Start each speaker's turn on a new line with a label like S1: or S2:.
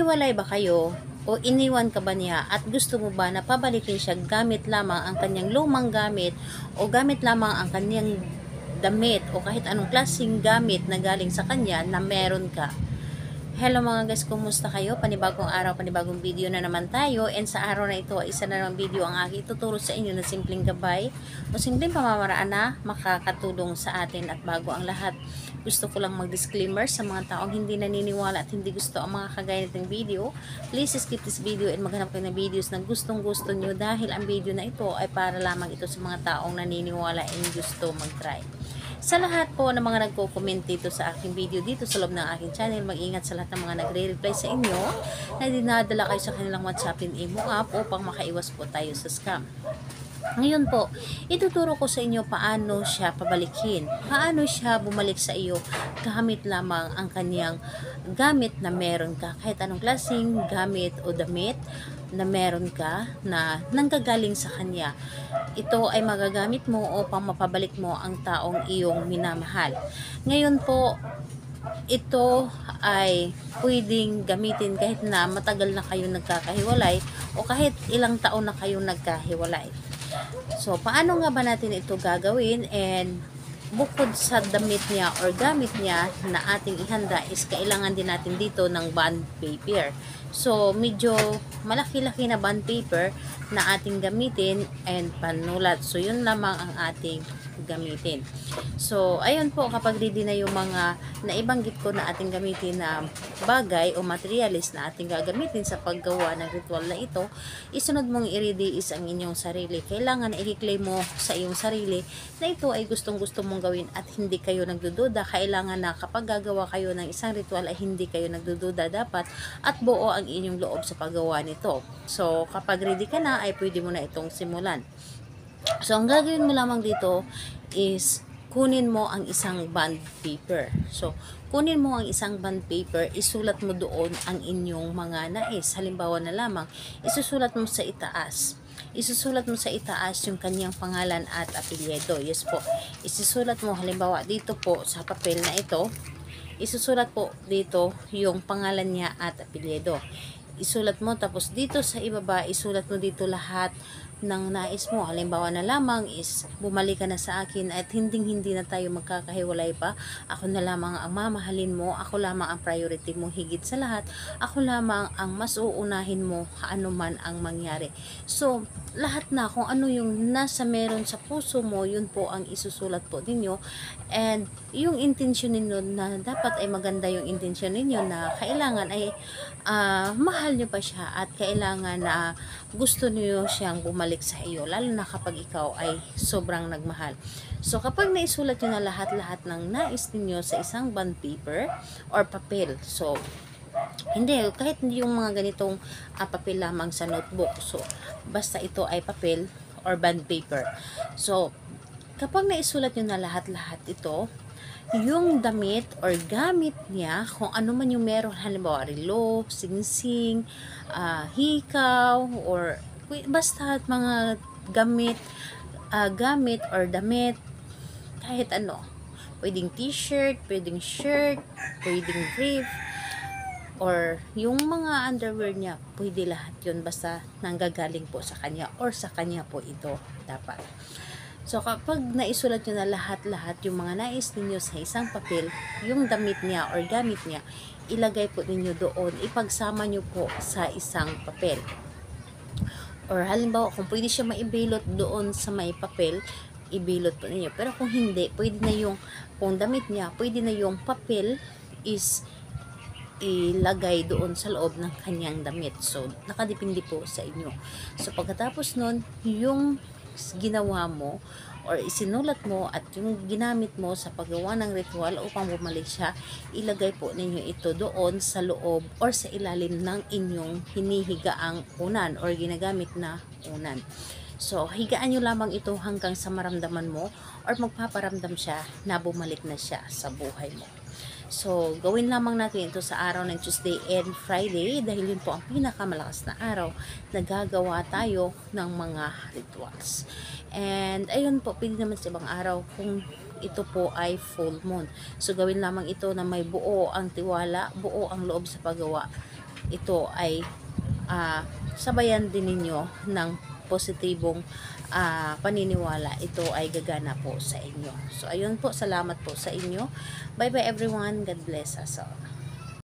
S1: Naghiwalay ba kayo o iniwan ka ba niya at gusto mo ba na pabalikin siya gamit lamang ang kanyang lumang gamit o gamit lamang ang kanyang damit o kahit anong klaseng gamit na galing sa kanya na meron ka? Hello mga guys, kumusta kayo? Panibagong araw, panibagong video na naman tayo. And sa araw na ito, isa na namang video ang aking ituturo sa inyo na simpleng gabay o simpleng pamamaraan na makakatulong sa atin. At bago ang lahat, gusto ko lang mag-disclaimer sa mga taong hindi naniniwala at hindi gusto ang mga kagaya nitong video. Please skip this video and maghanap kayo ng videos na gustong-gusto nyo dahil ang video na ito ay para lamang ito sa mga taong naniniwala and gusto mag-try. Sa lahat po ng mga nagko-comment dito sa aking video dito sa loob ng aking channel, mag-ingat sa lahat ng mga nagre-reply sa inyo na dinadala kayo sa kanilang WhatsApp and Imo app upang makaiwas po tayo sa scam. Ngayon po, ituturo ko sa inyo paano siya pabalikin. Paano siya bumalik sa iyo gamit lamang ang kanyang gamit na meron ka. Kahit anong klaseng gamit o damit na meron ka na nanggagaling sa kanya. Ito ay magagamit mo upang mapabalik mo ang taong iyong minamahal. Ngayon po, ito ay pwedeng gamitin kahit na matagal na kayo nagkakahiwalay o kahit ilang taon na kayo nagkahiwalay. So, paano nga ba natin ito gagawin? And bukod sa damit niya or gamit niya na ating ihanda is kailangan din natin dito ng bond paper. So, medyo malaki-laki na bond paper na ating gamitin and panulat. So, yun lamang ang ating gamitin. So, ayun po, kapag ready na yung mga naibanggit ko na ating gamitin na bagay o materialis na ating gagamitin sa paggawa ng ritual na ito, isunod mong i-ready is ang inyong sarili. Kailangan i-claim mo sa iyong sarili na ito ay gustong-gusto mong gawin at hindi kayo nagdududa. Kailangan na kapag gagawa kayo ng isang ritual ay hindi kayo nagdududa dapat at buo ang inyong loob sa paggawa nito. So, kapag ready ka na, ay pwede mo na itong simulan. So, ang gagawin mo lamang dito is kunin mo ang isang bond paper. So, kunin mo ang isang bond paper, isulat mo doon ang inyong mga nais. Halimbawa na lamang, isusulat mo sa itaas. Isusulat mo sa itaas yung kanyang pangalan at apelyido. Yes po. Isusulat mo halimbawa dito po sa papel na ito. Isusulat po dito yung pangalan niya at apelyido. Isulat mo tapos dito sa ibaba isulat mo dito lahat ng nais mo. Halimbawa na lamang is bumalik ka na sa akin at hindi na tayo magkakahiwalay pa. Ako na lamang ang mamahalin mo, ako lamang ang priority mo higit sa lahat, ako lamang ang mas uunahin mo ano man ang mangyari. So, lahat na kung ano yung nasa meron sa puso mo, yun po ang isusulat po ninyo. And yung intention ninyo na dapat ay maganda yung intention ninyo na kailangan ay mahal nyo pa siya at kailangan na gusto niyo siyang bumalik sa iyo, lalo na kapag ikaw ay sobrang nagmahal. So, kapag naisulat nyo na lahat-lahat ng nais ninyo sa isang bond paper or papel, so, hindi, kahit yung mga ganitong papel lamang sa notebook, so, basta ito ay papel or bond paper. So, kapag naisulat nyo na lahat-lahat ito, yung damit or gamit niya, kung ano man yung meron, halimbawa relo, singsing, hikaw, or basta mga gamit or damit, kahit ano. Pwedeng t-shirt, pwedeng shirt, pwedeng brief, or yung mga underwear niya, pwede lahat yun basta nanggagaling po sa kanya or sa kanya po ito dapat. So, kapag naisulat nyo na lahat-lahat yung mga nais ninyo sa isang papel, yung damit niya or gamit niya, ilagay po ninyo doon, ipagsama nyo po sa isang papel. Or halimbawa, kung pwede siya maibilot doon sa may papel, ibilot po ninyo. Pero kung hindi, pwede na yung, kung damit niya, pwede na yung papel is ilagay doon sa loob ng kanyang damit. So, nakadepende po sa inyo. So, pagkatapos nun, yung ginawa mo or isinulat mo at yung ginamit mo sa paggawa ng ritual upang bumalik siya, ilagay po ninyo ito doon sa loob or sa ilalim ng inyong hinihigaang unan or ginagamit na unan. So, higaan nyo lamang ito hanggang sa maramdaman mo or magpaparamdam siya na bumalik na siya sa buhay mo. So, gawin lamang natin ito sa araw ng Tuesday and Friday dahil yun po ang pinakamalakas na araw na gagawa tayo ng mga rituals. And, ayun po, pwede naman sa ibang araw kung ito po ay full moon. So, gawin lamang ito na may buo ang tiwala, buo ang loob sa paggawa ito ay sabayan din ninyo ng positibong paniniwala, ito ay gagana po sa inyo. So ayun po, salamat po sa inyo. Bye bye everyone, God bless us all.